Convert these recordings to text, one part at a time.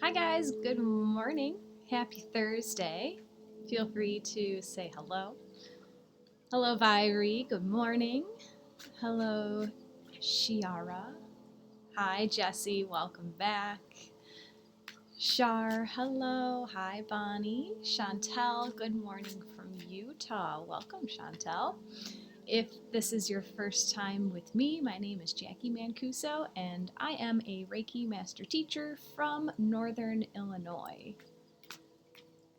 Hi guys, good morning. Happy Thursday. Feel free to say hello. Hello Vyri, good morning. Hello Shiara. Hi Jesse, welcome back. Shar, hello. Hi Bonnie. Chantel, good morning from Utah. Welcome Chantel. If this is your first time with me, my name is Jacqui Mancuso, and I am a Reiki Master Teacher from Northern Illinois.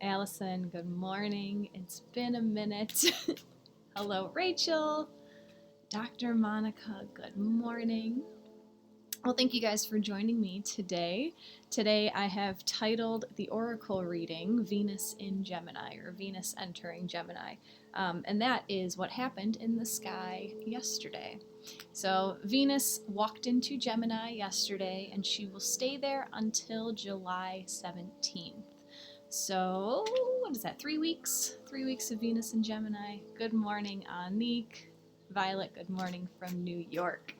Allison, good morning. It's been a minute. Hello, Rachel. Dr. Monica, good morning. Well, thank you guys for joining me today. Today I have titled the Oracle reading Venus in Gemini, or Venus entering Gemini. And that is what happened in the sky yesterday. So Venus walked into Gemini yesterday, and she will stay there until July 17th. So, what is that, 3 weeks? 3 weeks of Venus in Gemini. Good morning, Anik. Violet, good morning from New York.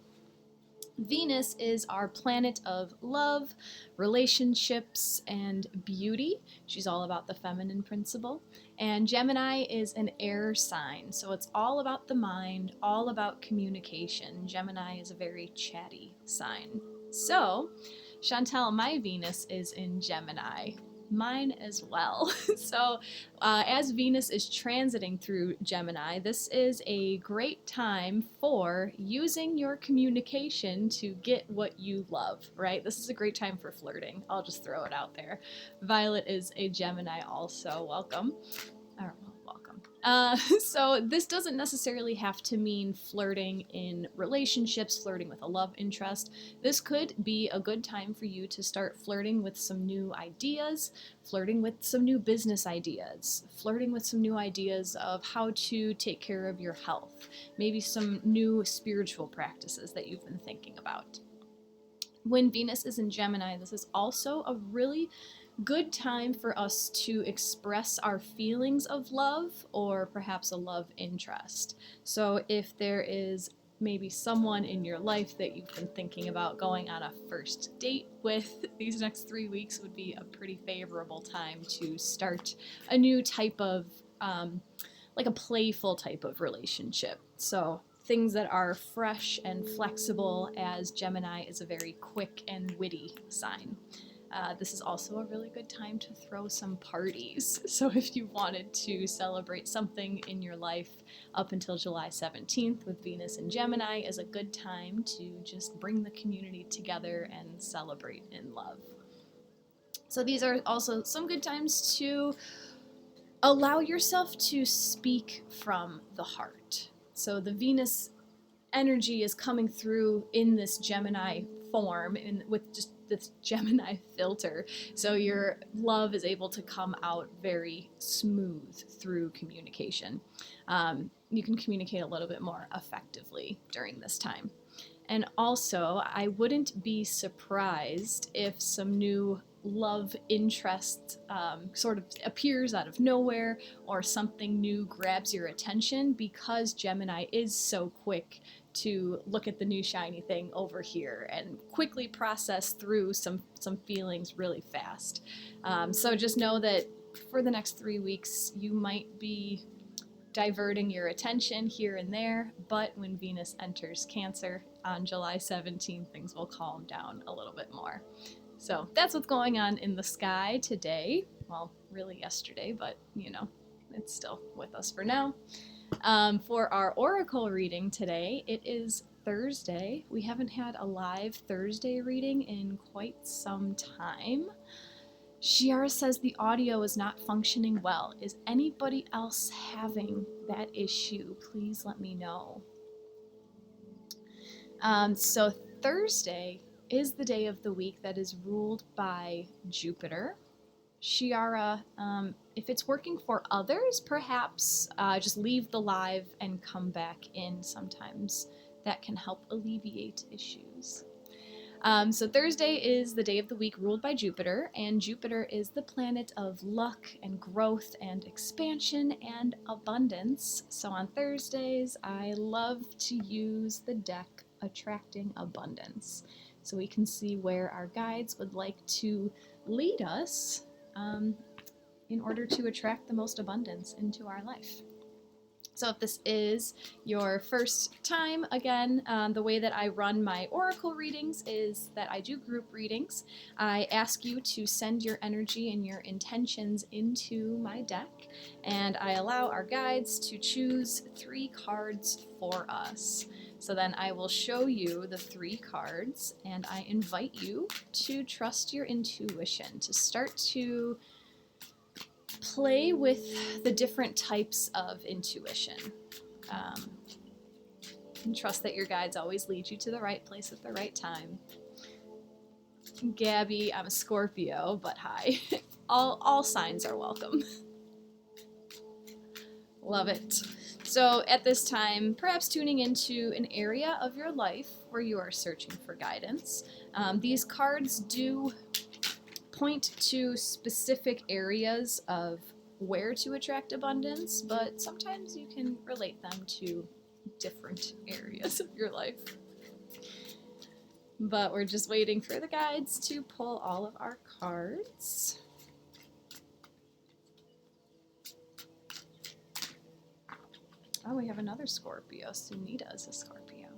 Venus is our planet of love, relationships, and beauty. She's all about the feminine principle. And Gemini is an air sign, so it's all about the mind, all about communication. Gemini is a very chatty sign. So, Chantel, my Venus is in Gemini. Mine as well. So as Venus is transiting through Gemini, this is a great time for using your communication to get what you love, right? This is a great time for flirting. I'll just throw it out there. Violet is a Gemini also. Welcome. Welcome. So this doesn't necessarily have to mean flirting in relationships, flirting with a love interest. This could be a good time for you to start flirting with some new ideas, flirting with some new business ideas, flirting with some new ideas of how to take care of your health, maybe some new spiritual practices that you've been thinking about. When Venus is in Gemini, this is also a really good time for us to express our feelings of love or perhaps a love interest. So if there is maybe someone in your life that you've been thinking about going on a first date with, these next 3 weeks would be a pretty favorable time to start a new type of, like a playful type of relationship. So things that are fresh and flexible, as Gemini is a very quick and witty sign. This is also a really good time to throw some parties. So if you wanted to celebrate something in your life up until July 17th with Venus and Gemini is a good time to just bring the community together and celebrate in love. So these are also some good times to allow yourself to speak from the heart. So the Venus energy is coming through in this Gemini form and with just this Gemini filter, so your love is able to come out very smooth through communication. You can communicate a little bit more effectively during this time. And also, I wouldn't be surprised if some new love interest sort of appears out of nowhere, or something new grabs your attention, because Gemini is so quick to look at the new shiny thing over here and quickly process through some feelings really fast. So just know that for the next 3 weeks, you might be diverting your attention here and there, but when Venus enters Cancer on July 17th, things will calm down a little bit more. So that's what's going on in the sky today. Well, really yesterday, but you know, it's still with us for now. For our oracle reading today, it is Thursday. We haven't had a live Thursday reading in quite some time. Shiara says the audio is not functioning well. Is anybody else having that issue? Please let me know. So Thursday is the day of the week that is ruled by Jupiter. Shiara, if it's working for others, perhaps just leave the live and come back in. Sometimes that can help alleviate issues. So Thursday is the day of the week ruled by Jupiter, and Jupiter is the planet of luck and growth and expansion and abundance. So on Thursdays, I love to use the deck Attracting Abundance. so we can see where our guides would like to lead us in order to attract the most abundance into our life. So if this is your first time, again, the way that I run my oracle readings is that I do group readings. I ask you to send your energy and your intentions into my deck, and I allow our guides to choose 3 cards for us. So then I will show you the 3 cards, and I invite you to trust your intuition, to start to play with the different types of intuition. And trust that your guides always lead you to the right place at the right time. Gabby, I'm a Scorpio, but hi. All signs are welcome. Love it. So at this time, perhaps tuning into an area of your life where you are searching for guidance. These cards do point to specific areas of where to attract abundance, but sometimes you can relate them to different areas of your life. But we're just waiting for the guides to pull all of our cards. Oh, we have another Scorpio. Sunita is a Scorpio.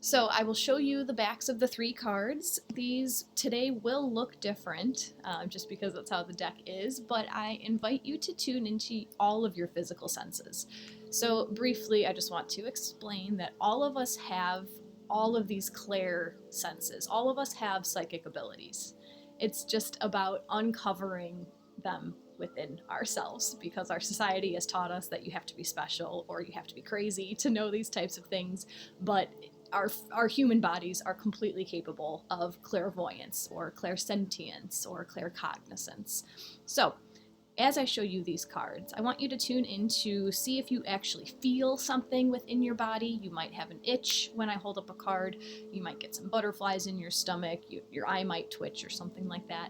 So I will show you the backs of the 3 cards. These today will look different, just because that's how the deck is, but I invite you to tune into all of your physical senses. So briefly, I just want to explain that all of us have all of these clair senses. All of us have psychic abilities. It's just about uncovering them within ourselves, because our society has taught us that you have to be special or you have to be crazy to know these types of things, but our human bodies are completely capable of clairvoyance or clairsentience or claircognizance. So as I show you these cards, I want you to tune in to see if you actually feel something within your body. You might have an itch when I hold up a card. You might get some butterflies in your stomach. Your eye might twitch or something like that.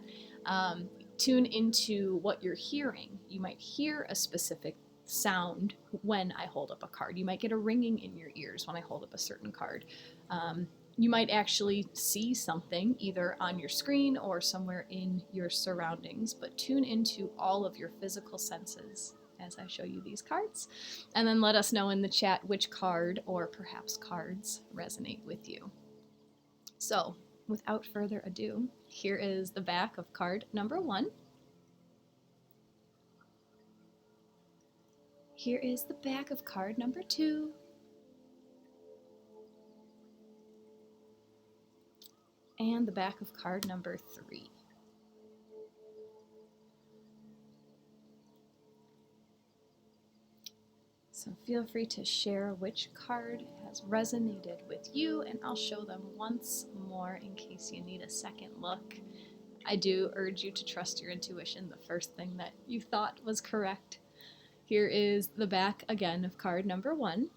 Tune into what you're hearing. You might hear a specific sound when I hold up a card. You might get a ringing in your ears when I hold up a certain card. You might actually see something either on your screen or somewhere in your surroundings, but tune into all of your physical senses as I show you these cards. And then let us know in the chat which card or perhaps cards resonate with you. So without further ado, here is the back of card number 1. Here is the back of card number 2. And the back of card number 3. So feel free to share which card has resonated with you, and I'll show them once more in case you need a second look. I do urge you to trust your intuition, the first thing that you thought was correct. Here is the back again of card number 1.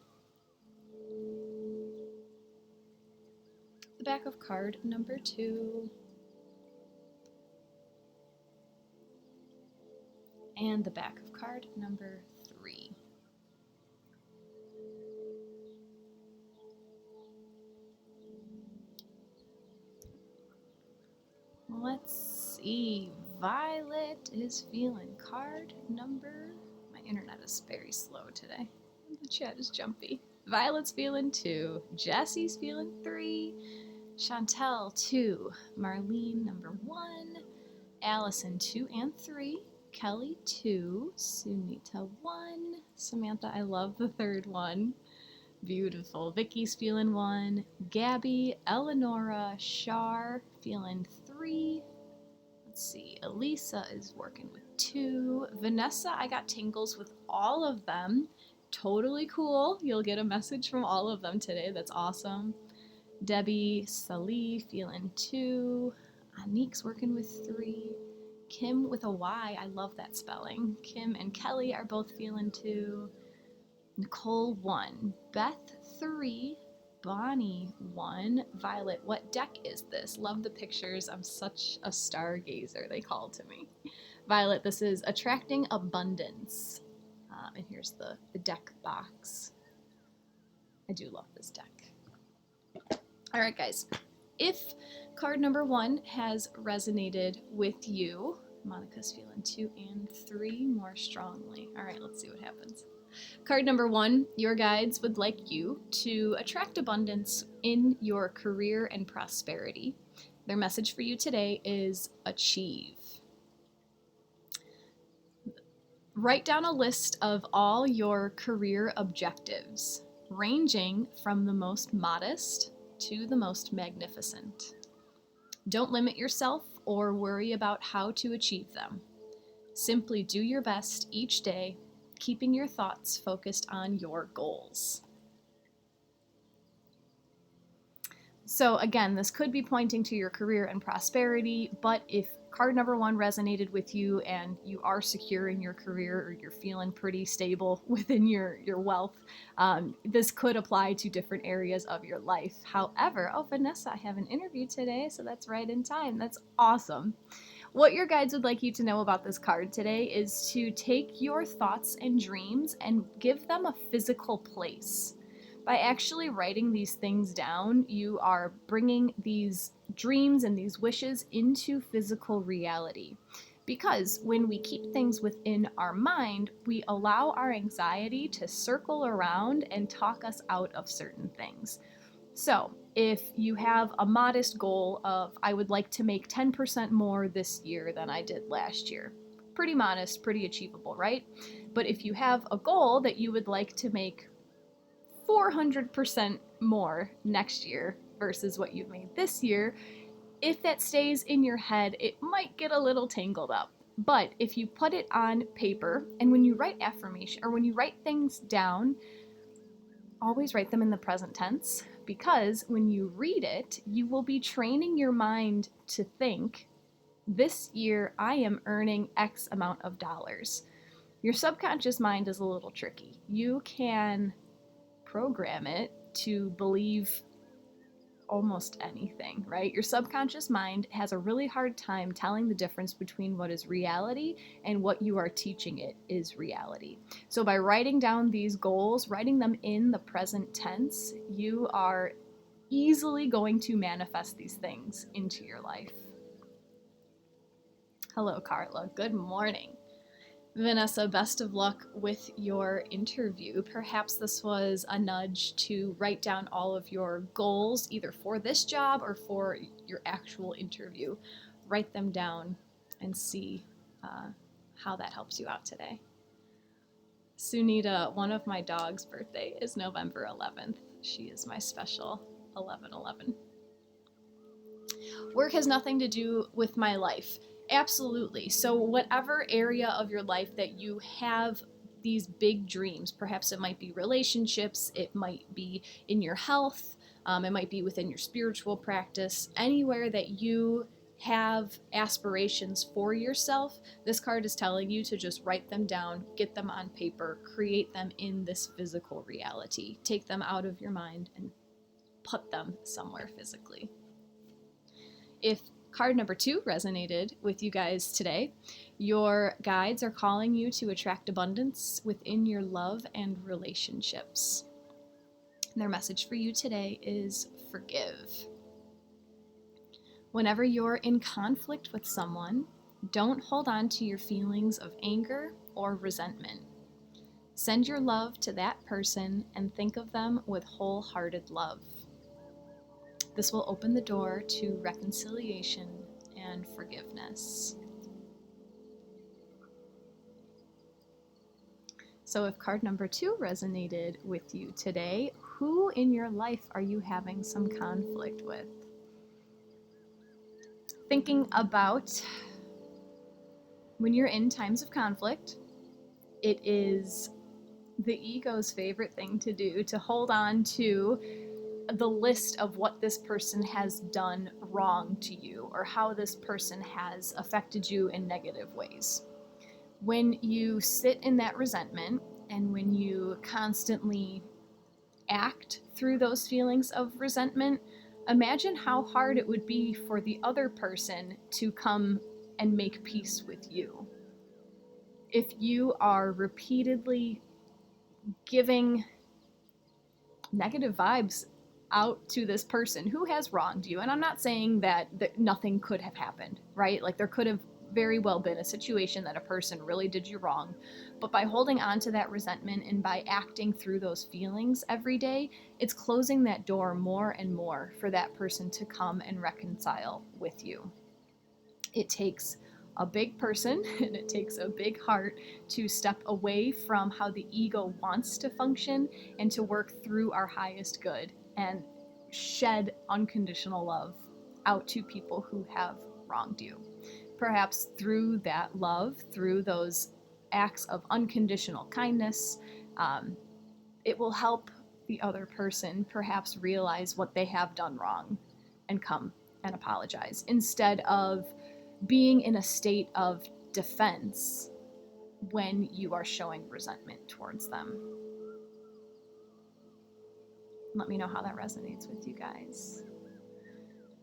The back of card number 2. And the back of card number 3. Let's see. Violet is feeling card number... My internet is very slow today. The chat is jumpy. Violet's feeling 2. Jessie's feeling 3. Chantel 2. Marlene number 1. Allison 2 and 3. Kelly 2. Sunita 1. Samantha, I love the 3rd one. Beautiful. Vicky's feeling 1. Gabby, Eleonora, Shar feeling 3. Let's see. Elisa is working with 2. Vanessa, I got tingles with all of them. Totally cool. You'll get a message from all of them today. That's awesome. Debbie, Salih feeling 2. Anique's working with 3. Kim with a Y. I love that spelling. Kim and Kelly are both feeling 2. Nicole 1. Beth 3. Bonnie 1. Violet, what deck is this? Love the pictures. I'm such a stargazer, they call to me. Violet, this is Attracting Abundance. And here's the deck box. I do love this deck. All right, guys. If card number 1 has resonated with you, Monica's feeling 2 and 3 more strongly. All right, let's see what happens. Card number 1, your guides would like you to attract abundance in your career and prosperity. Their message for you today is achieve. Write down a list of all your career objectives, ranging from the most modest to the most magnificent. Don't limit yourself or worry about how to achieve them. Simply do your best each day, keeping your thoughts focused on your goals. So again, this could be pointing to your career and prosperity, but if card number 1 resonated with you and you are secure in your career or you're feeling pretty stable within your wealth, this could apply to different areas of your life. However, oh, Vanessa, I have an interview today, so that's right in time. That's awesome. What your guides would like you to know about this card today is to take your thoughts and dreams and give them a physical place. By actually writing these things down, you are bringing these dreams and these wishes into physical reality. Because when we keep things within our mind, we allow our anxiety to circle around and talk us out of certain things. So, if you have a modest goal of, I would like to make 10% more this year than I did last year, pretty modest, pretty achievable, right? But if you have a goal that you would like to make 400% more next year versus what you've made this year, if that stays in your head, it might get a little tangled up. But if you put it on paper, and when you write affirmation, or when you write things down, always write them in the present tense, because when you read it, you will be training your mind to think, this year I am earning X amount of dollars. Your subconscious mind is a little tricky. You can program it to believe almost anything, right? Your subconscious mind has a really hard time telling the difference between what is reality and what you are teaching it is reality. So by writing down these goals, writing them in the present tense, you are easily going to manifest these things into your life. Hello, Carla. Good morning. Vanessa, best of luck with your interview. Perhaps this was a nudge to write down all of your goals, either for this job or for your actual interview. Write them down and see how that helps you out today. Sunita, one of my dog's birthday is November 11th. She is my special 1111. Work has nothing to do with my life. Absolutely. So whatever area of your life that you have these big dreams, perhaps it might be relationships, it might be in your health, it might be within your spiritual practice, anywhere that you have aspirations for yourself, this card is telling you to just write them down, get them on paper, create them in this physical reality. Take them out of your mind and put them somewhere physically. If card number 2 resonated with you guys today, your guides are calling you to attract abundance within your love and relationships. Their message for you today is forgive. Whenever you're in conflict with someone, don't hold on to your feelings of anger or resentment. Send your love to that person and think of them with wholehearted love. This will open the door to reconciliation and forgiveness. So if card number 2 resonated with you today, who in your life are you having some conflict with? Thinking about when you're in times of conflict, it is the ego's favorite thing to do to hold on to the list of what this person has done wrong to you or how this person has affected you in negative ways. When you sit in that resentment and when you constantly act through those feelings of resentment, imagine how hard it would be for the other person to come and make peace with you. If you are repeatedly giving negative vibes out to this person who has wronged you. And I'm not saying that nothing could have happened, right? Like there could have very well been a situation that a person really did you wrong. But by holding on to that resentment and by acting through those feelings every day, it's closing that door more and more for that person to come and reconcile with you. It takes a big person and it takes a big heart to step away from how the ego wants to function and to work through our highest good and shed unconditional love out to people who have wronged you. Perhaps through that love, through those acts of unconditional kindness, it will help the other person perhaps realize what they have done wrong and come and apologize instead of being in a state of defense when you are showing resentment towards them. Let me know how that resonates with you guys.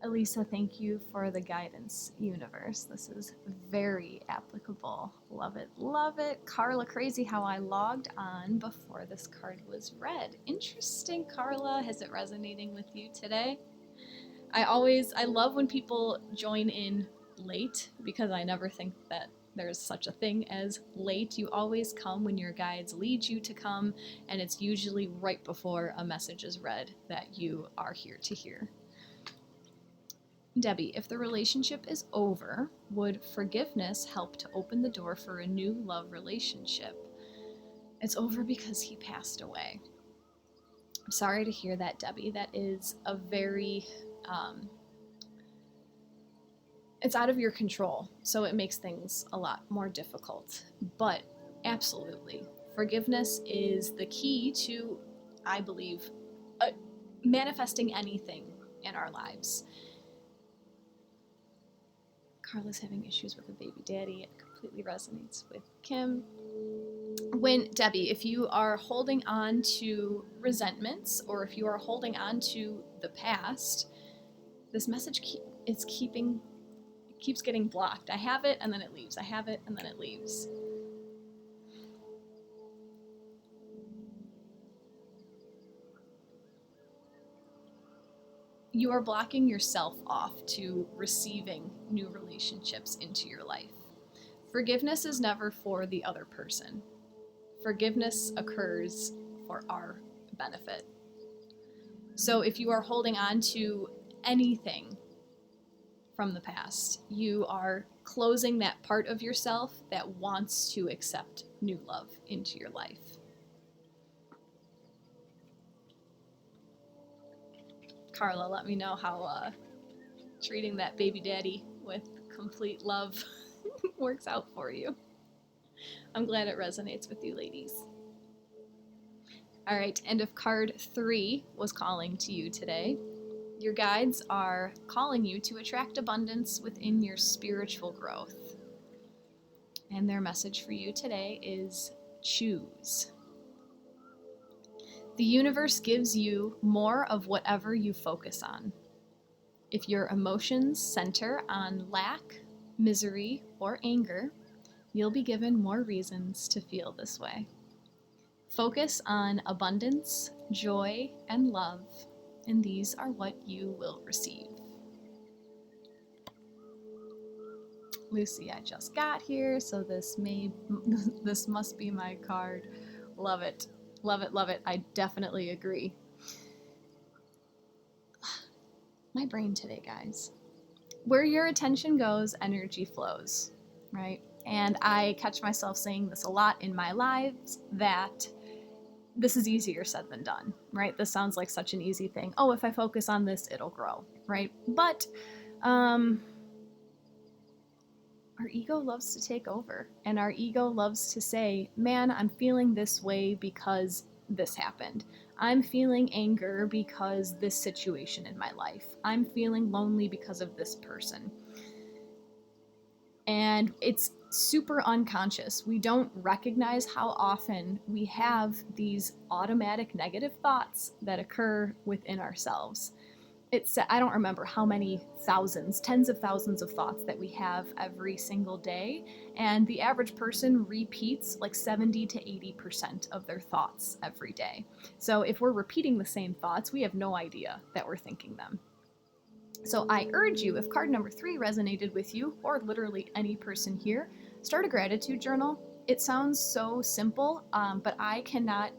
Elisa, thank you for the guidance, universe. This is very applicable. Love it, love it. Carla, crazy how I logged on before this card was read. Interesting, Carla. Is it resonating with you today? I love when people join in late because I never think that there's such a thing as late. You always come when your guides lead you to come, and it's usually right before a message is read that you are here to hear. Debbie, if the relationship is over, would forgiveness help to open the door for a new love relationship? It's over because he passed away. I'm sorry to hear that, Debbie. That is a very, it's out of your control, so it makes things a lot more difficult. But absolutely, forgiveness is the key to, I believe, manifesting anything in our lives. Carla's having issues with a baby daddy. It completely resonates with Kim. Debbie, if you are holding on to resentments or if you are holding on to the past, this message keeps getting blocked. I have it and then it leaves. I have it and then it leaves. You are blocking yourself off to receiving new relationships into your life. Forgiveness is never for the other person. Forgiveness occurs for our benefit. So if you are holding on to anything from the past, you are closing that part of yourself that wants to accept new love into your life. Carla, let me know how treating that baby daddy with complete love works out for you. I'm glad it resonates with you, ladies. All right, and if card 3 was calling to you today, your guides are calling you to attract abundance within your spiritual growth. And their message for you today is choose. The universe gives you more of whatever you focus on. If your emotions center on lack, misery, or anger, you'll be given more reasons to feel this way. Focus on abundance, joy, and love, and these are what you will receive. Lucy, I just got here, so this must be my card. Love it. Love it, love it. I definitely agree. My brain today, guys. Where your attention goes, energy flows, right? And I catch myself saying this a lot in my lives, that this is easier said than done, right? This sounds like such an easy thing. Oh, if I focus on this, it'll grow, right? But our ego loves to take over, and our ego loves to say, man, I'm feeling this way because this happened. I'm feeling anger because this situation in my life. I'm feeling lonely because of this person. And it's super unconscious. We don't recognize how often we have these automatic negative thoughts that occur within ourselves. I don't remember how many thousands, tens of thousands of thoughts that we have every single day. And the average person repeats like 70 to 80% of their thoughts every day. So if we're repeating the same thoughts, we have no idea that we're thinking them. So I urge you, if card number 3 resonated with you, or literally any person here, start a gratitude journal. It sounds so simple, but I cannot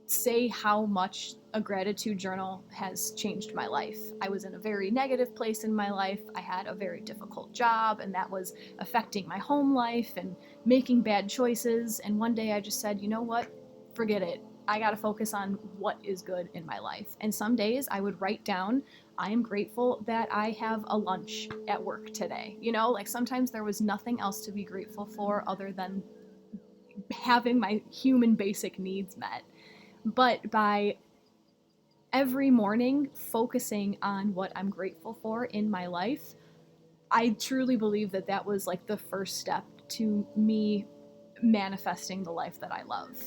say how much a gratitude journal has changed my life. I was in a very negative place in my life. I had a very difficult job, and that was affecting my home life and making bad choices. And one day I just said, you know what? Forget it. I got to focus on what is good in my life. And some days I would write down, I am grateful that I have a lunch at work today. You know, like sometimes there was nothing else to be grateful for other than having my human basic needs met. But by every morning focusing on what I'm grateful for in my life, I truly believe that that was like the first step to me manifesting the life that I love.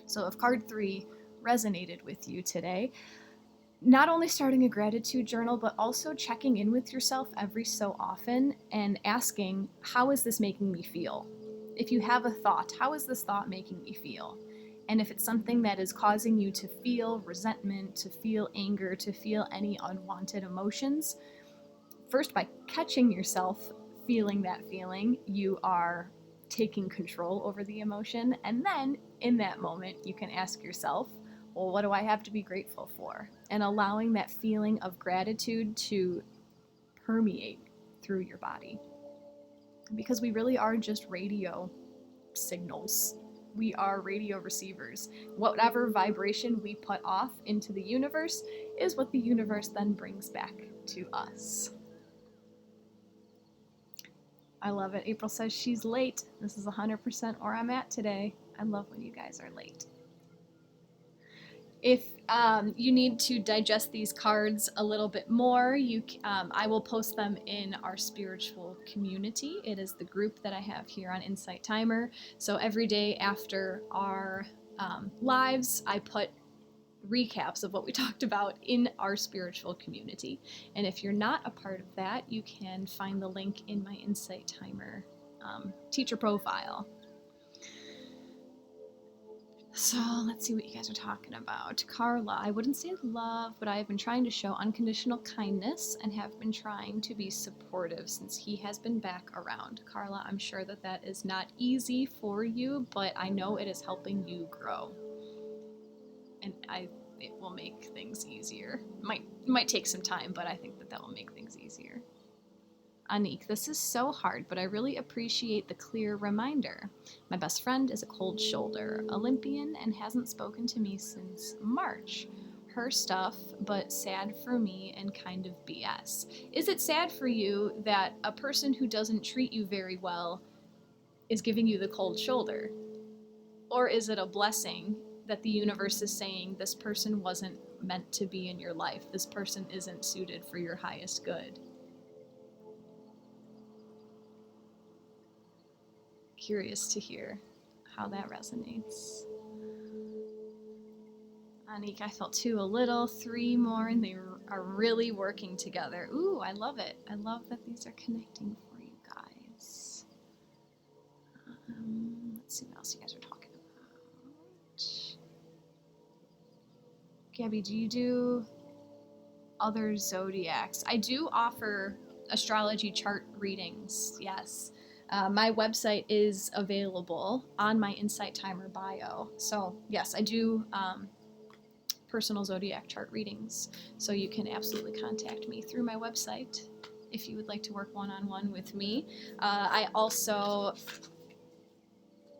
So if card 3 resonated with you today, not only starting a gratitude journal, but also checking in with yourself every so often and asking, how is this making me feel? If you have a thought, how is this thought making me feel? And if it's something that is causing you to feel resentment, to feel anger, to feel any unwanted emotions, first, by catching yourself feeling that feeling, you are taking control over the emotion. And then in that moment, you can ask yourself, well, what do I have to be grateful for? And allowing that feeling of gratitude to permeate through your body. Because we really are just radio signals. We are radio receivers. Whatever vibration we put off into the universe is what the universe then brings back to us. I love it. April says she's late. This is 100% where I'm at today. I love when you guys are late. If you need to digest these cards a little bit more, I will post them in our spiritual community. It is the group that I have here on Insight Timer. So every day after our lives, I put recaps of what we talked about in our spiritual community. And if you're not a part of that, you can find the link in my Insight Timer teacher profile. So let's see what you guys are talking about. Carla, I wouldn't say love, but I have been trying to show unconditional kindness and have been trying to be supportive since he has been back around. Carla, I'm sure that that is not easy for you, but I know it is helping you grow. And it will make things easier. Might take some time, but I think that will make things easier. Anik, this is so hard, but I really appreciate the clear reminder. My best friend is a cold shoulder Olympian and hasn't spoken to me since March. Her stuff, but sad for me and kind of BS. Is it sad for you that a person who doesn't treat you very well is giving you the cold shoulder? Or is it a blessing that the universe is saying this person wasn't meant to be in your life? This person isn't suited for your highest good. Curious to hear how that resonates. Anik, I felt 2 a little, 3 more, and they are really working together. Ooh, I love it. I love that these are connecting for you guys. Let's see what else you guys are talking about. Gabby, do you do other zodiacs? I do offer astrology chart readings, yes. My website is available on my Insight Timer bio. So yes, I do personal zodiac chart readings. So you can absolutely contact me through my website if you would like to work one-on-one with me. I also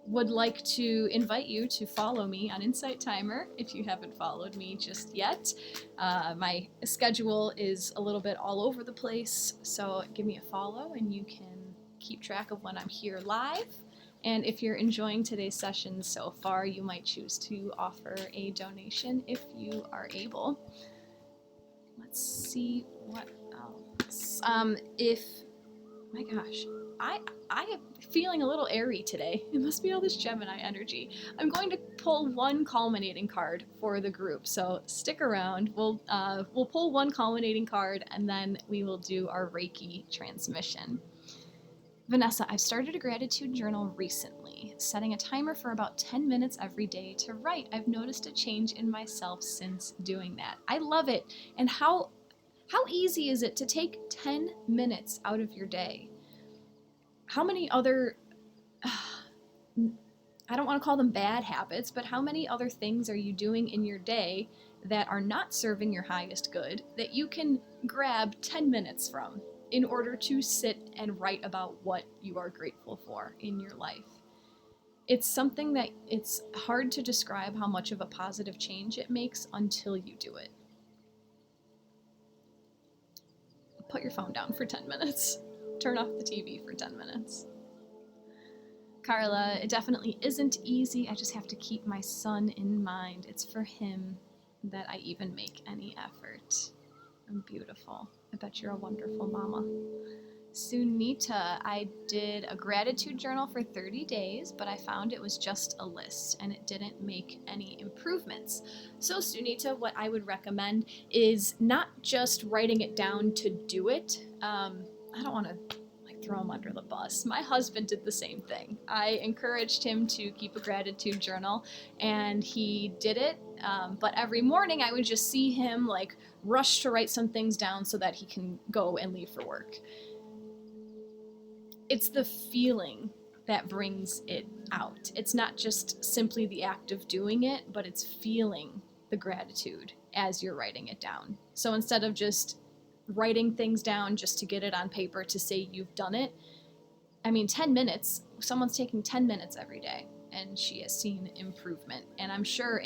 would like to invite you to follow me on Insight Timer if you haven't followed me just yet. My schedule is a little bit all over the place, so give me a follow and you can keep track of when I'm here live. And if you're enjoying today's session so far, you might choose to offer a donation if you are able. Let's see what else. My gosh, I feeling a little airy today. It must be all this Gemini energy. I'm going to pull one culminating card for the group, so stick around. We'll pull one culminating card, and then we will do our Reiki transmission. Vanessa, I've started a gratitude journal recently, setting a timer for about 10 minutes every day to write. I've noticed a change in myself since doing that. I love it. And how easy is it to take 10 minutes out of your day? How many other, I don't want to call them bad habits, but how many other things are you doing in your day that are not serving your highest good that you can grab 10 minutes from in order to sit and write about what you are grateful for in your life? It's something that it's hard to describe how much of a positive change it makes until you do it. Put your phone down for 10 minutes. Turn off the TV for 10 minutes. Carla, it definitely isn't easy. I just have to keep my son in mind. It's for him that I even make any effort. I'm beautiful. I bet you're a wonderful mama. Sunita, I did a gratitude journal for 30 days, but I found it was just a list and it didn't make any improvements. So Sunita, what I would recommend is not just writing it down to do it. I don't want to throw him under the bus. My husband did the same thing. I encouraged him to keep a gratitude journal, and he did it. But every morning I would just see him rush to write some things down so that he can go and leave for work. It's the feeling that brings it out. It's not just simply the act of doing it, but it's feeling the gratitude as you're writing it down. So instead of just writing things down just to get it on paper to say you've done it, 10 minutes, someone's taking 10 minutes every day and she has seen improvement. And I'm sure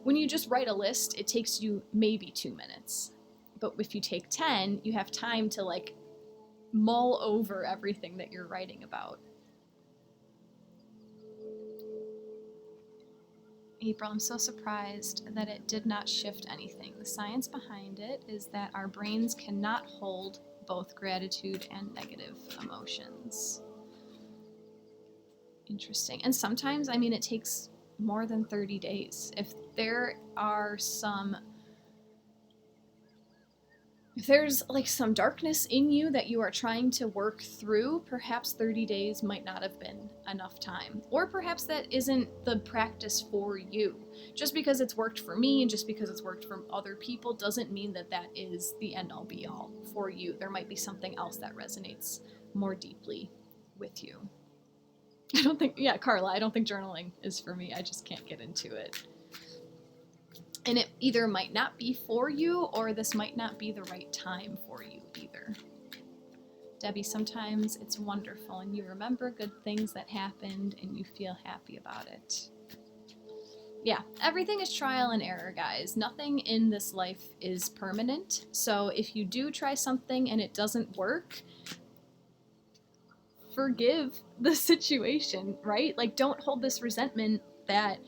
when you just write a list, it takes you maybe 2 minutes. But if you take 10, you have time to mull over everything that you're writing about. April, I'm so surprised that it did not shift anything. The science behind it is that our brains cannot hold both gratitude and negative emotions. Interesting. And sometimes, it takes more than 30 days. If there's some darkness in you that you are trying to work through, perhaps 30 days might not have been enough time. Or perhaps that isn't the practice for you. Just because it's worked for me and just because it's worked for other people doesn't mean that that is the end-all be-all for you. There might be something else that resonates more deeply with you. Carla, I don't think journaling is for me. I just can't get into it. And it either might not be for you, or this might not be the right time for you either. Debbie, sometimes it's wonderful and you remember good things that happened and you feel happy about it. Yeah, everything is trial and error, guys. Nothing in this life is permanent. So if you do try something and it doesn't work, forgive the situation, right? Don't hold this resentment that,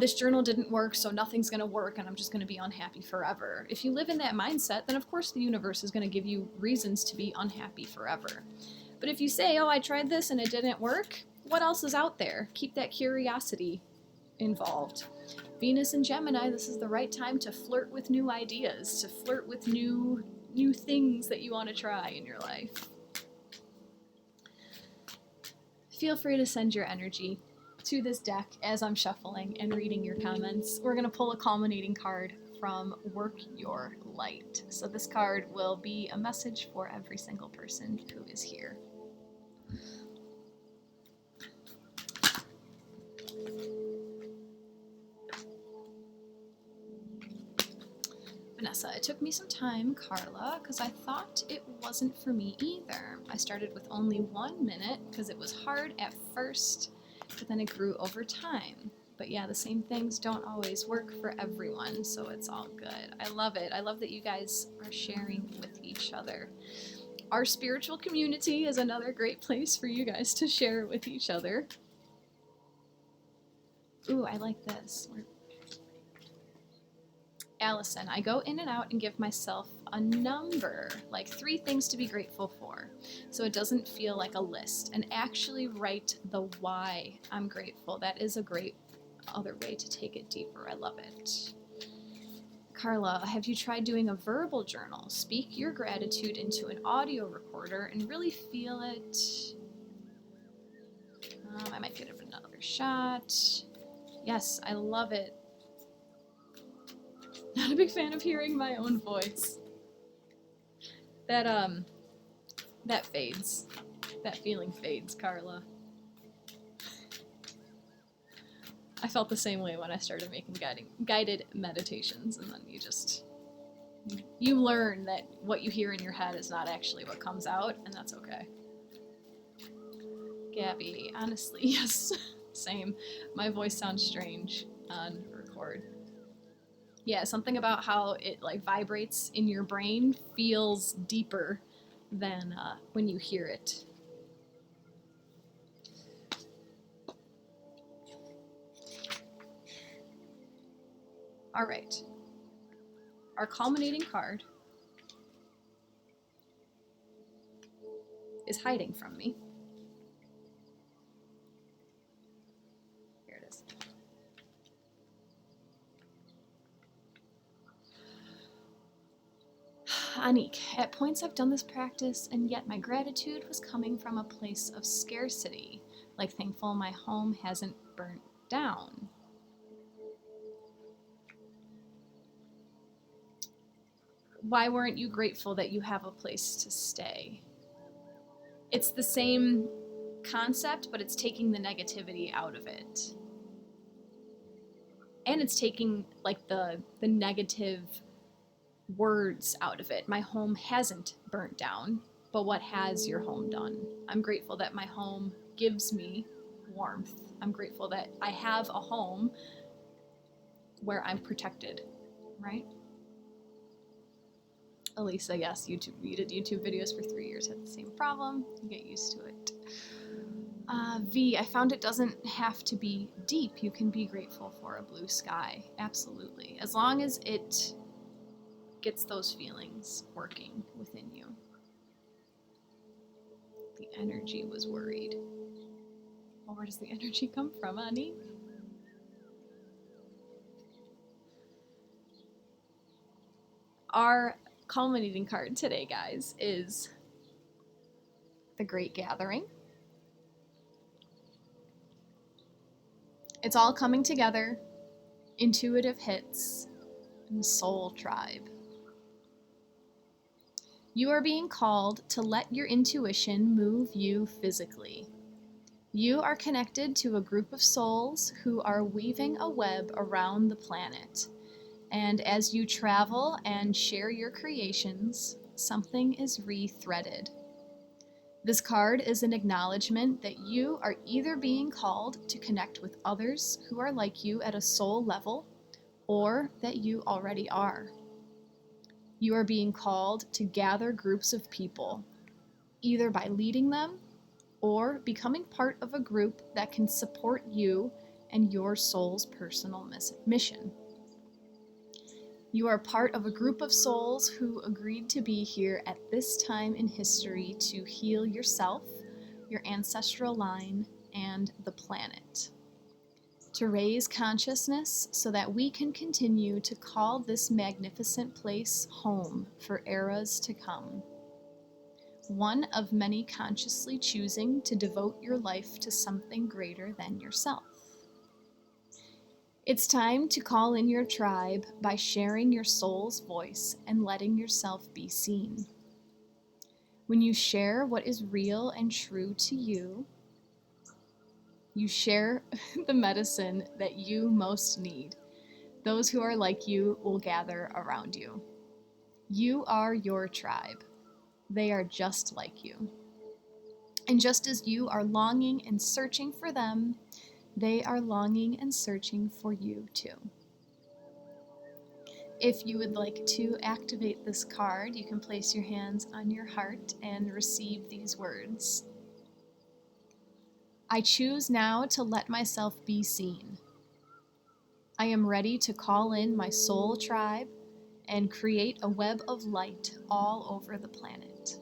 this journal didn't work, so nothing's going to work and I'm just going to be unhappy forever. If you live in that mindset, then of course the universe is going to give you reasons to be unhappy forever. But if you say, I tried this and it didn't work, what else is out there? Keep that curiosity involved. Venus and Gemini, this is the right time to flirt with new ideas, to flirt with new things that you want to try in your life. Feel free to send your energy to this deck as I'm shuffling and reading your comments. We're going to pull a culminating card from Work Your Light. So this card will be a message for every single person who is here. Vanessa, it took me some time, Carla, because I thought it wasn't for me either. I started with only 1 minute because it was hard at first, but then it grew over time. But yeah, the same things don't always work for everyone, so it's all good. I love it. I love that you guys are sharing with each other. Our spiritual community is another great place for you guys to share with each other. Ooh, I like this. Allison, I go in and out and give myself a number, like 3 things to be grateful for, so it doesn't feel like a list, and actually write the why I'm grateful. That is a great other way to take it deeper. I love it. Carla, have you tried doing a verbal journal? Speak your gratitude into an audio recorder and really feel it. I might get another shot. Yes, I love it. Not a big fan of hearing my own voice. That fades. That feeling fades, Carla. I felt the same way when I started making guided meditations, and then you learn that what you hear in your head is not actually what comes out, and that's okay. Gabby, honestly, yes, same. My voice sounds strange on record. Yeah, something about how it like vibrates in your brain feels deeper than when you hear it. All right. Our culminating card is hiding from me. Here it is. Anik, at points I've done this practice, and yet my gratitude was coming from a place of scarcity, like thankful my home hasn't burnt down. Why weren't you grateful that you have a place to stay? It's the same concept, but it's taking the negativity out of it. And it's taking like the negative words out of it. My home hasn't burnt down, but what has your home done? I'm grateful that my home gives me warmth. I'm grateful that I have a home where I'm protected, right? Elisa, yes, you did YouTube videos for 3 years, had the same problem. You get used to it. V, I found it doesn't have to be deep. You can be grateful for a blue sky. Absolutely. As long as it gets those feelings working within you. The energy was worried. Well, where does the energy come from, Ani? Our culminating card today, guys, is the Great Gathering. It's all coming together, intuitive hits, and soul tribe. You are being called to let your intuition move you physically. You are connected to a group of souls who are weaving a web around the planet. And as you travel and share your creations, something is re-threaded. This card is an acknowledgement that you are either being called to connect with others who are like you at a soul level, or that you already are. You are being called to gather groups of people, either by leading them or becoming part of a group that can support you and your soul's personal mission. You are part of a group of souls who agreed to be here at this time in history to heal yourself, your ancestral line, and the planet. To raise consciousness so that we can continue to call this magnificent place home for eras to come. One of many consciously choosing to devote your life to something greater than yourself. It's time to call in your tribe by sharing your soul's voice and letting yourself be seen. When you share what is real and true to you, you share the medicine that you most need. Those who are like you will gather around you. You are your tribe. They are just like you. And just as you are longing and searching for them, they are longing and searching for you too. If you would like to activate this card, you can place your hands on your heart and receive these words. I choose now to let myself be seen. I am ready to call in my soul tribe and create a web of light all over the planet.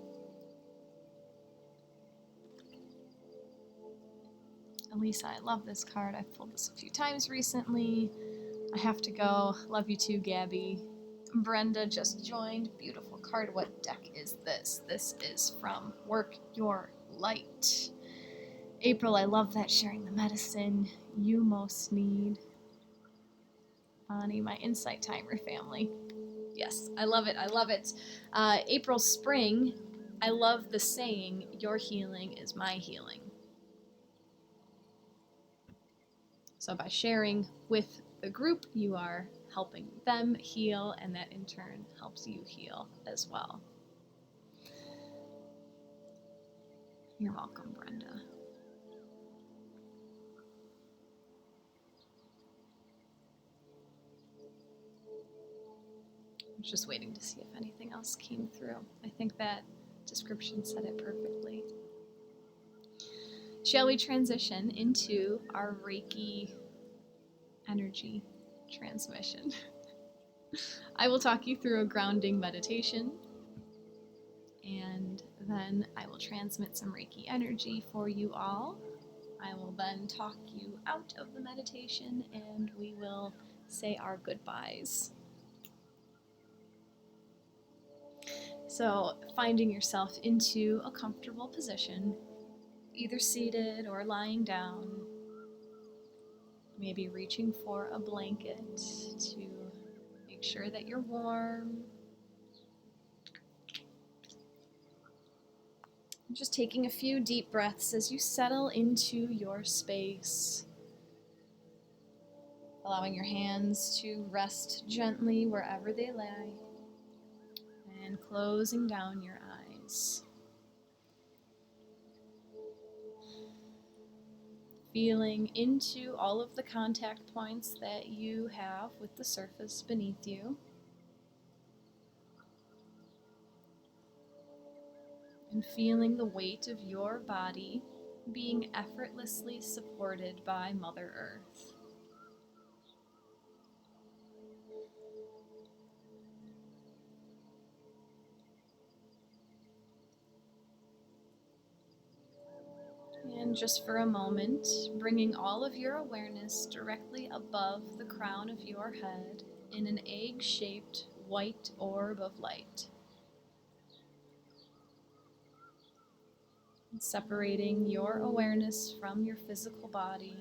Elisa, I love this card. I've pulled this a few times recently. I have to go. Love you too, Gabby. Brenda just joined. Beautiful card. What deck is this? This is from Work Your Light. April, I love that, sharing the medicine you most need. Bonnie, my insight timer family. Yes, I love it. I love it. April Spring, I love the saying, your healing is my healing. So by sharing with the group, you are helping them heal, and that in turn helps you heal as well. You're welcome, Brenda. I was just waiting to see if anything else came through. I think that description said it perfectly. Shall we transition into our Reiki energy transmission? I will talk you through a grounding meditation, and then I will transmit some Reiki energy for you all. I will then talk you out of the meditation, and we will say our goodbyes. So, finding yourself into a comfortable position, either seated or lying down, maybe reaching for a blanket to make sure that you're warm. Just taking a few deep breaths as you settle into your space, allowing your hands to rest gently wherever they lie, and closing down your eyes. Feeling into all of the contact points that you have with the surface beneath you. And feeling the weight of your body being effortlessly supported by Mother Earth. And just for a moment, bringing all of your awareness directly above the crown of your head in an egg-shaped white orb of light. Separating your awareness from your physical body.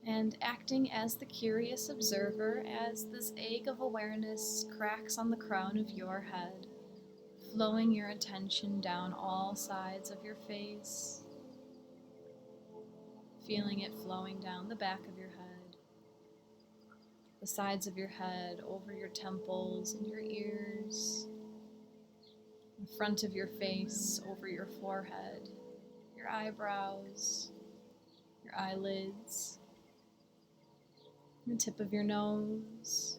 And acting as the curious observer as this egg of awareness cracks on the crown of your head, flowing your attention down all sides of your face, feeling it flowing down the back of your head, the sides of your head, over your temples and your ears, in front of your face, over your forehead, your eyebrows, your eyelids, the tip of your nose,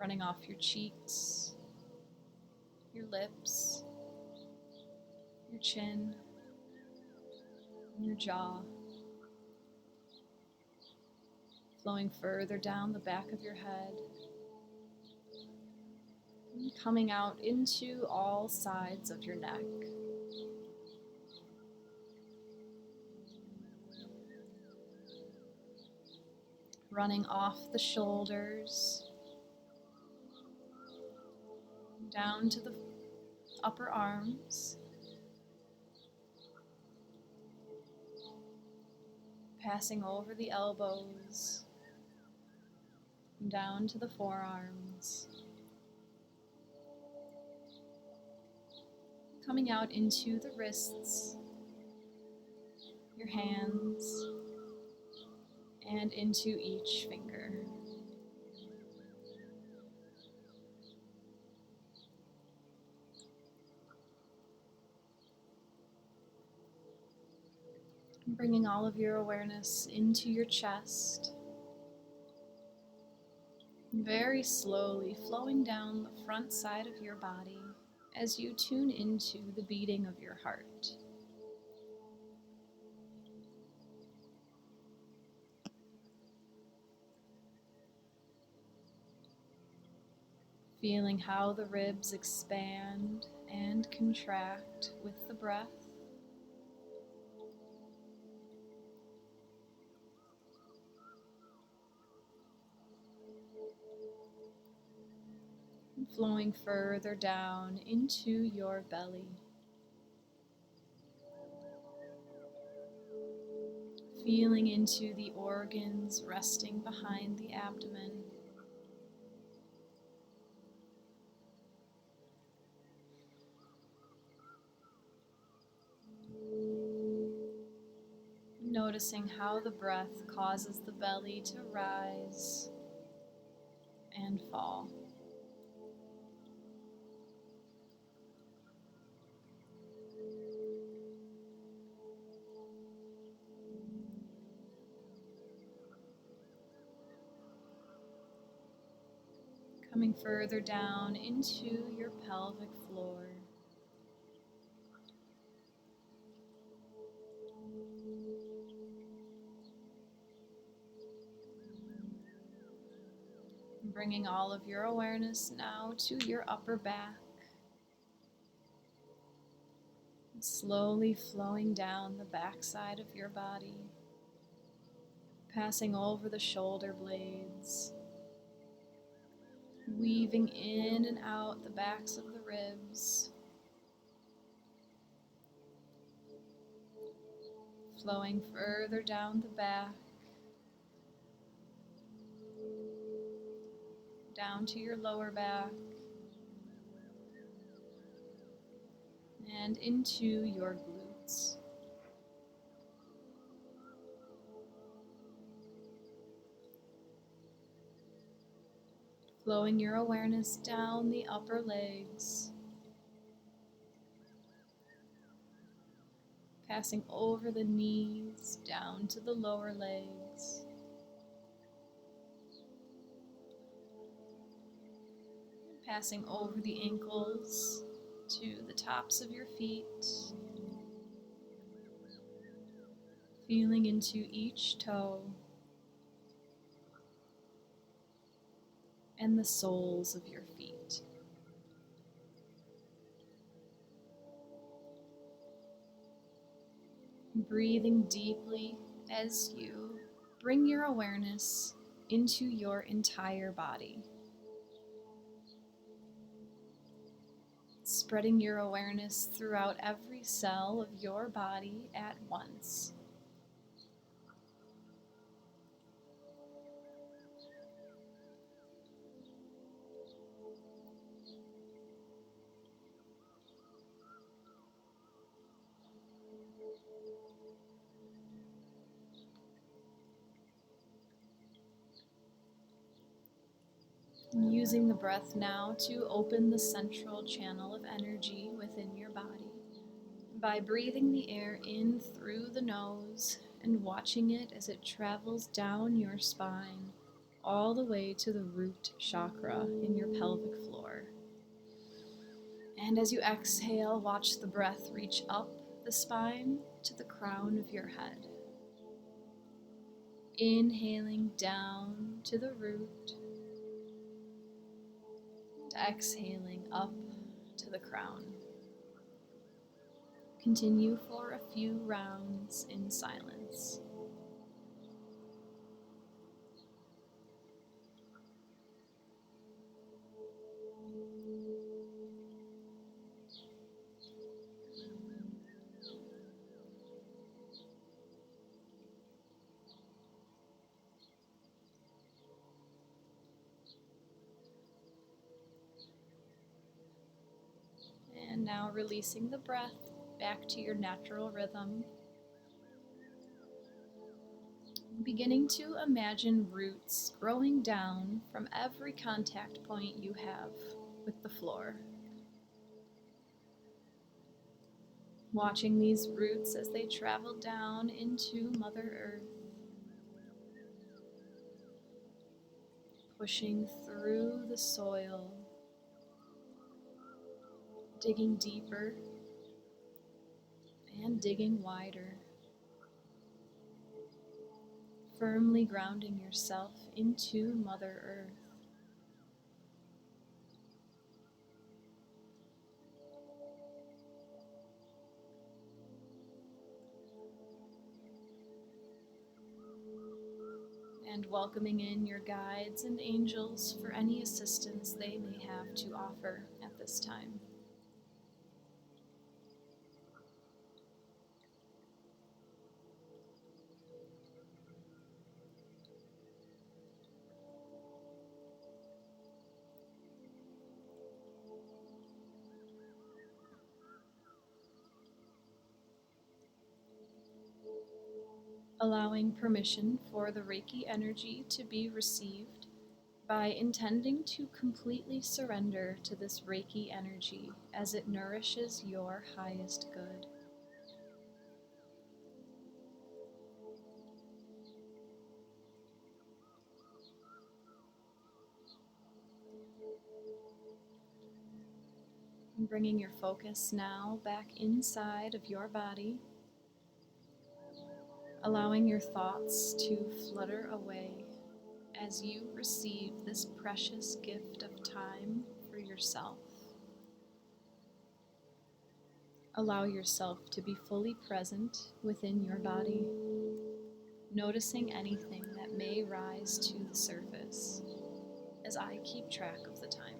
running off your cheeks, your lips, your chin, and your jaw, flowing further down the back of your head, and coming out into all sides of your neck. Running off the shoulders, down to the upper arms, passing over the elbows, down to the forearms, coming out into the wrists, your hands, and into each finger. Bringing all of your awareness into your chest, very slowly flowing down the front side of your body as you tune into the beating of your heart. Feeling how the ribs expand and contract with the breath. Flowing further down into your belly. Feeling into the organs resting behind the abdomen. Noticing how the breath causes the belly to rise and fall. Coming further down into your pelvic floor. Bringing all of your awareness now to your upper back. Slowly flowing down the backside of your body. Passing over the shoulder blades. Weaving in and out the backs of the ribs. Flowing further down the back. Down to your lower back. And into your glutes. Flowing your awareness down the upper legs. Passing over the knees, down to the lower legs. Passing over the ankles to the tops of your feet. Feeling into each toe and the soles of your feet. Breathing deeply as you bring your awareness into your entire body. Spreading your awareness throughout every cell of your body at once. Using the breath now to open the central channel of energy within your body by breathing the air in through the nose and watching it as it travels down your spine all the way to the root chakra in your pelvic floor. And as you exhale, watch the breath reach up the spine to the crown of your head. Inhaling down to the root. Exhaling up to the crown. Continue for a few rounds in silence. And now releasing the breath back to your natural rhythm. Beginning to imagine roots growing down from every contact point you have with the floor. Watching these roots as they travel down into Mother Earth. Pushing through the soil. Digging deeper and digging wider. Firmly grounding yourself into Mother Earth. and welcoming in your guides and angels for any assistance they may have to offer at this time. Allowing permission for the Reiki energy to be received by intending to completely surrender to this Reiki energy as it nourishes your highest good. And bringing your focus now back inside of your body, allowing your thoughts to flutter away as you receive this precious gift of time for yourself. Allow yourself to be fully present within your body, noticing anything that may rise to the surface as I keep track of the time.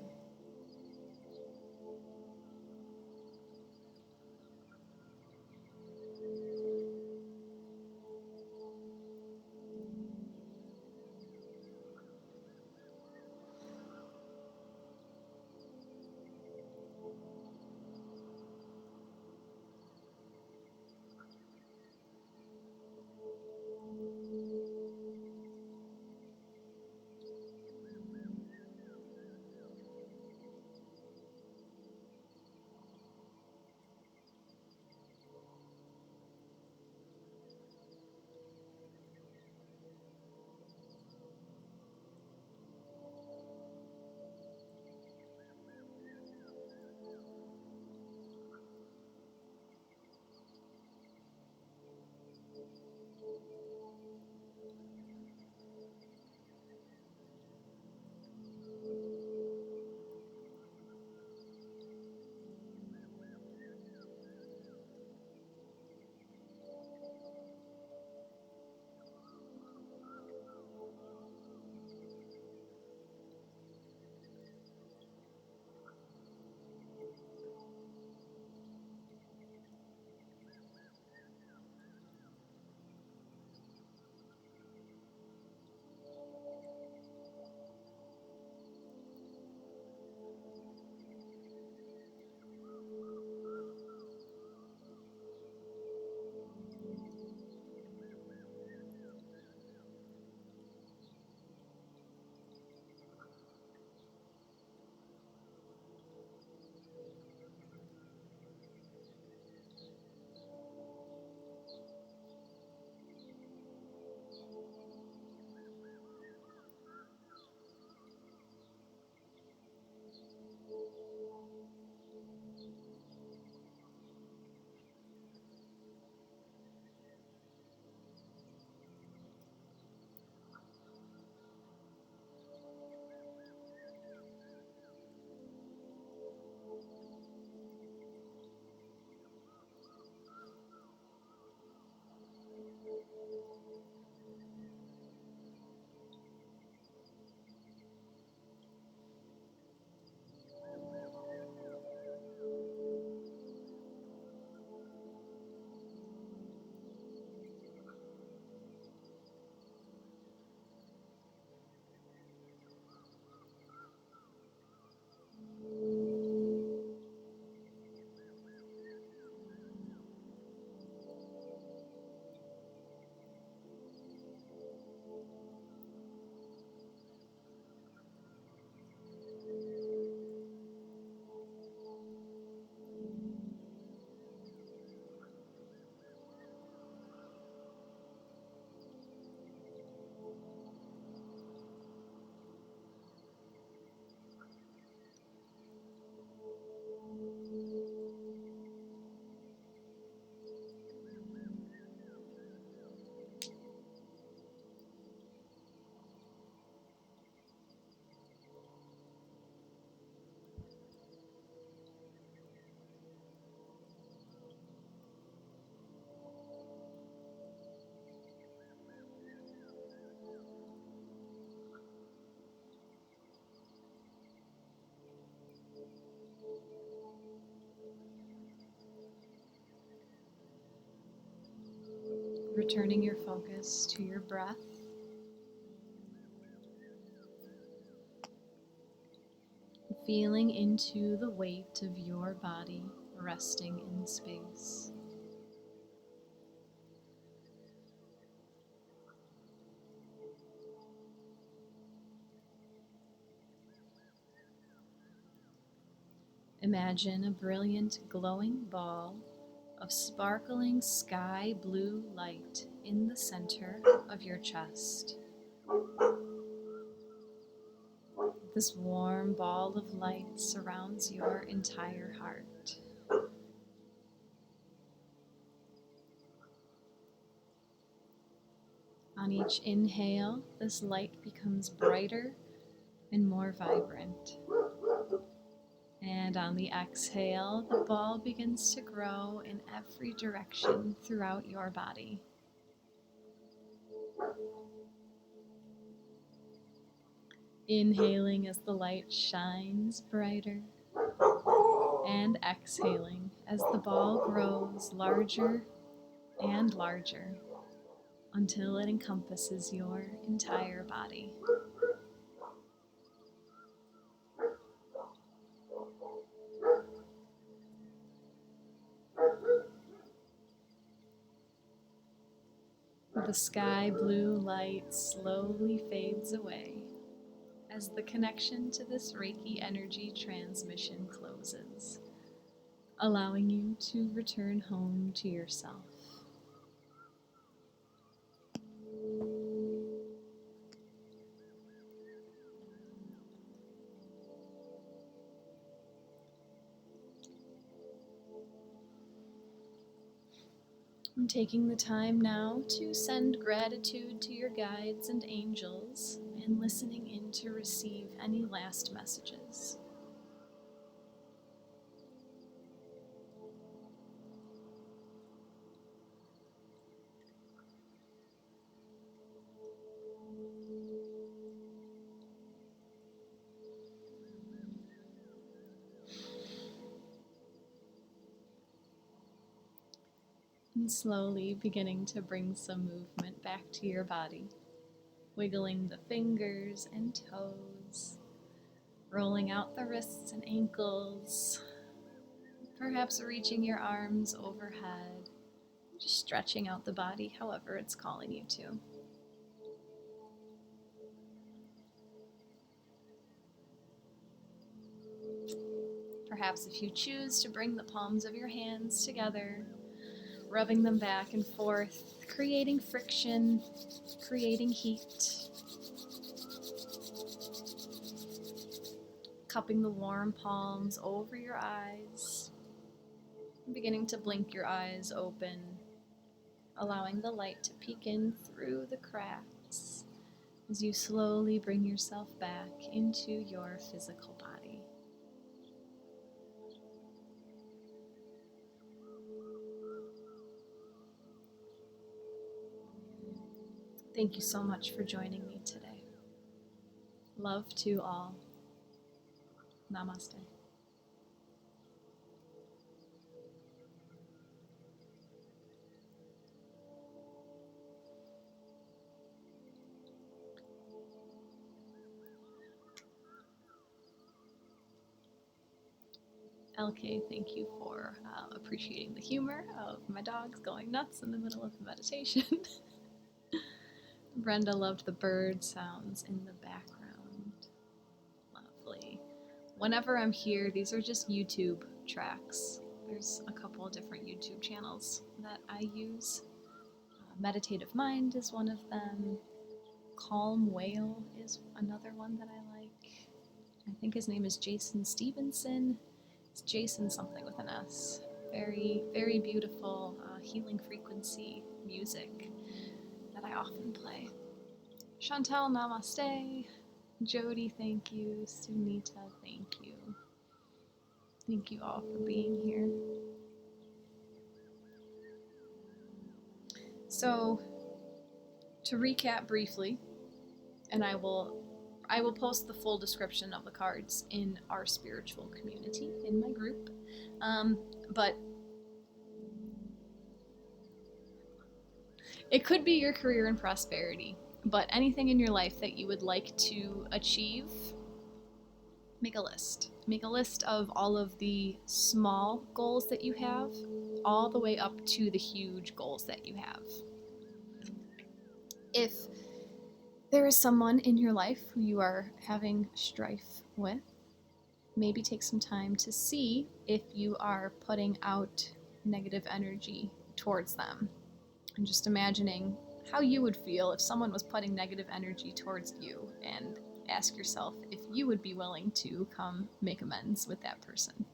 returning your focus to your breath. Feeling into the weight of your body resting in space. Imagine a brilliant glowing ball of sparkling sky blue light in the center of your chest. This warm ball of light surrounds your entire heart. On each inhale, this light becomes brighter and more vibrant. And on the exhale, the ball begins to grow in every direction throughout your body. Inhaling as the light shines brighter, and exhaling as the ball grows larger and larger until it encompasses your entire body. The sky blue light slowly fades away as the connection to this Reiki energy transmission closes, allowing you to return home to yourself. I'm taking the time now to send gratitude to your guides and angels and listening in to receive any last messages. And slowly beginning to bring some movement back to your body, wiggling the fingers and toes, rolling out the wrists and ankles, perhaps reaching your arms overhead, just stretching out the body however it's calling you to. Perhaps if you choose to bring the palms of your hands together, rubbing them back and forth, creating friction, creating heat, cupping the warm palms over your eyes, beginning to blink your eyes open, allowing the light to peek in through the cracks as you slowly bring yourself back into your physical body. Thank you so much for joining me today. Love to all. Namaste. LK, thank you for appreciating the humor of my dogs going nuts in the middle of the meditation. Brenda loved the bird sounds in the background. Lovely. Whenever I'm here, these are just YouTube tracks. There's a couple of different YouTube channels that I use. Meditative Mind is one of them. Calm Whale is another one that I like. I think his name is Jason Stevenson. It's Jason something with an S. Very, very beautiful healing frequency music that I often play. Chantel, namaste. Jody, thank you. Sunita, thank you. Thank you all for being here. So, to recap briefly, and I will post the full description of the cards in our spiritual community, in my group. But It could be your career and prosperity, but anything in your life that you would like to achieve, make a list. Make a list of all of the small goals that you have, all the way up to the huge goals that you have. If there is someone in your life who you are having strife with, maybe take some time to see if you are putting out negative energy towards them. And just imagining how you would feel if someone was putting negative energy towards you, and ask yourself if you would be willing to come make amends with that person.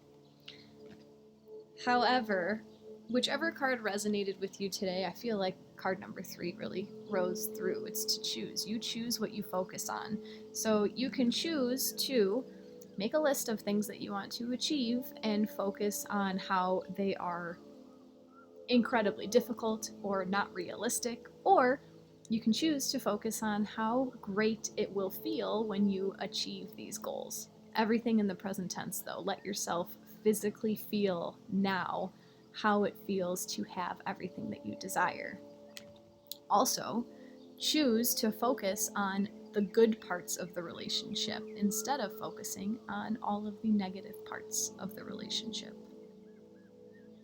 However, whichever card resonated with you today, I feel like card number 3 really rose through. It's to choose. You choose what you focus on. So you can choose to make a list of things that you want to achieve and focus on how they are incredibly difficult or not realistic, or you can choose to focus on how great it will feel when you achieve these goals. Everything in the present tense, though. Let yourself physically feel now how it feels to have everything that you desire. Also, choose to focus on the good parts of the relationship instead of focusing on all of the negative parts of the relationship.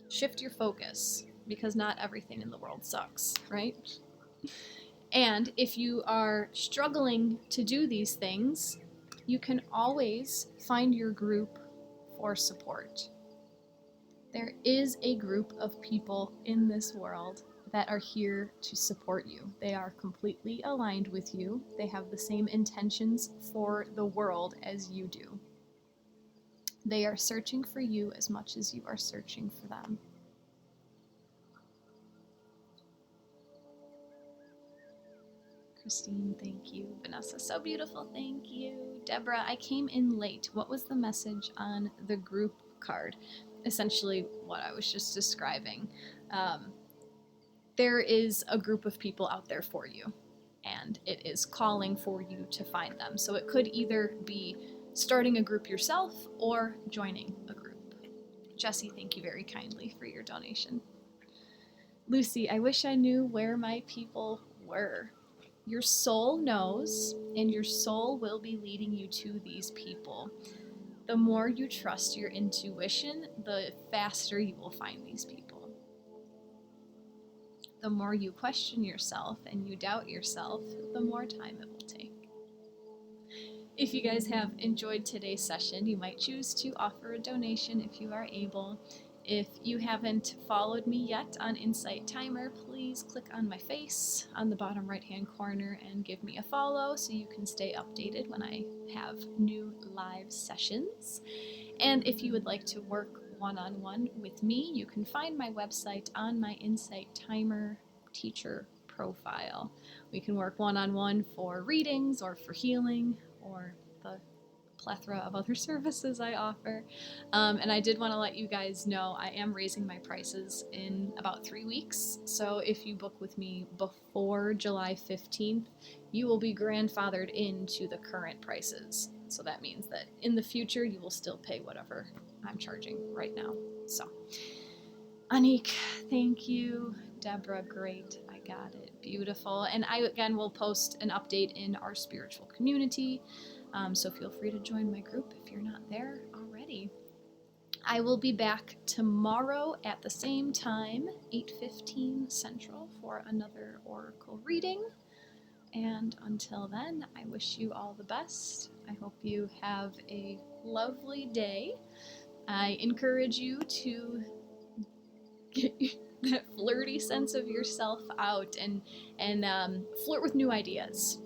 Shift your focus, because not everything in the world sucks, right? And if you are struggling to do these things, you can always find your group for support. There is a group of people in this world that are here to support you. They are completely aligned with you. They have the same intentions for the world as you do. They are searching for you as much as you are searching for them. Christine, thank you. Vanessa, so beautiful, thank you. Deborah, I came in late. What was the message on the group card? Essentially what I was just describing. There is a group of people out there for you, and it is calling for you to find them. So it could either be starting a group yourself or joining a group. Jessie, thank you very kindly for your donation. Lucy, I wish I knew where my people were. Your soul knows, and your soul will be leading you to these people. The more you trust your intuition, the faster you will find these people. The more you question yourself and you doubt yourself, the more time it will take. If you guys have enjoyed today's session, you might choose to offer a donation if you are able. If you haven't followed me yet on Insight Timer, please click on my face on the bottom right-hand corner and give me a follow so you can stay updated when I have new live sessions. And if you would like to work one-on-one with me, you can find my website on my Insight Timer teacher profile. We can work one-on-one for readings or for healing or the plethora of other services I offer. And I did want to let you guys know I am raising my prices in about 3 weeks. So if you book with me before July 15th, you will be grandfathered into the current prices. So that means that in the future, you will still pay whatever I'm charging right now. So, Anik, thank you. Deborah, great. I got it. Beautiful. And I, again, will post an update in our spiritual community. So feel free to join my group if you're not there already. I will be back tomorrow at the same time, 8:15 Central, for another Oracle reading. And until then, I wish you all the best. I hope you have a lovely day. I encourage you to get that flirty sense of yourself out and flirt with new ideas.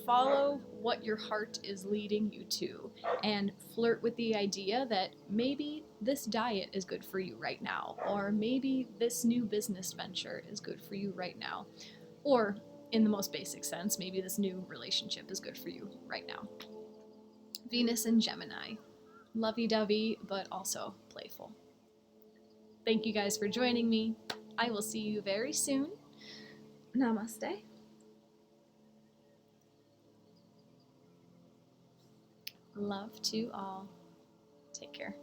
Follow what your heart is leading you to, and flirt with the idea that maybe this diet is good for you right now, or maybe this new business venture is good for you right now, or in the most basic sense, maybe this new relationship is good for you right now. Venus and Gemini, lovey-dovey, but also playful. Thank you guys for joining me. I will see you very soon. Namaste. Love to all. Take care.